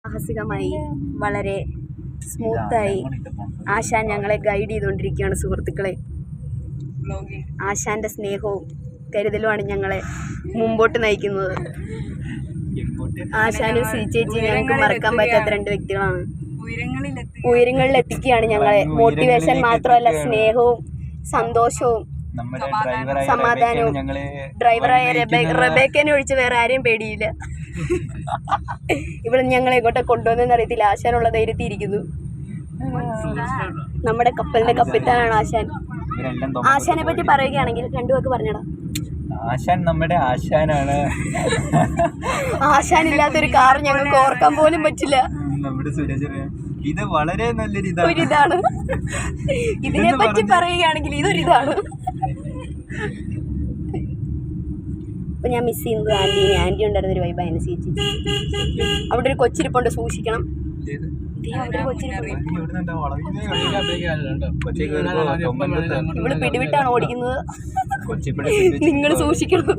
സാഹസികമായി വളരെ സ്മൂത്തായി ആശാൻ ഞങ്ങളെ ഗൈഡ് ചെയ്തുകൊണ്ടിരിക്കുകയാണ് സുഹൃത്തുക്കളെ. ആശാന്റെ സ്നേഹവും കരുതലുമാണ് ഞങ്ങളെ മുമ്പോട്ട് നയിക്കുന്നത്. ആശാനും സി ചേച്ചി ഞങ്ങൾക്ക് മറക്കാൻ പറ്റാത്ത രണ്ട് വ്യക്തികളാണ്. ഉയരങ്ങളിൽ എത്തിക്കുകയാണ് ഞങ്ങളെ. മോട്ടിവേഷൻ മാത്രമല്ല, സ്നേഹവും സന്തോഷവും സമാധാനവും. ഡ്രൈവറായ റബേക്കനെ ഒഴിച്ച് വേറെ ആരെയും പേടിയില്ല. ഇവിടെ ഞങ്ങളെ എങ്ങോട്ടെ കൊണ്ടുവന്നെന്ന് അറിയത്തില്ല. ആശാനുള്ള ധൈര്യത്തിൽ ഇരിക്കുന്നു. നമ്മുടെ കപ്പലിന്റെ കപ്പിത്താനാണ് ആശാൻ. ആശാനെ പറ്റി പറയുകയാണെങ്കിൽ രണ്ടു വാക്ക് പറഞ്ഞടാ. ആശാൻ നമ്മുടെ ആശാനാണ്. ആശാൻ ഇല്ലാത്തൊരു കാർ ഞങ്ങൾക്ക് ഓർക്കാൻ പോലും പറ്റില്ല. നമ്മുടെ സുരേഷ് ഇത് വളരെ നല്ലൊരു ഇതാണ്. ഇതിനെ പറ്റി പറയുകയാണെങ്കിൽ ഇതൊരിതാണ്. ഇപ്പൊ ഞാൻ മിസ് ചെയ്യുന്നത് ആന്റീനെ. ആന്റി ഉണ്ടായിരുന്ന ഒരു വൈബ് അനുസരിച്ച്. അവിടെ ഒരു കൊച്ചിരിപ്പുണ്ട്, സൂക്ഷിക്കണം. ഇവള് പിടിവിട്ടാണ് ഓടിക്കുന്നത്, നിങ്ങൾ സൂക്ഷിക്കണം.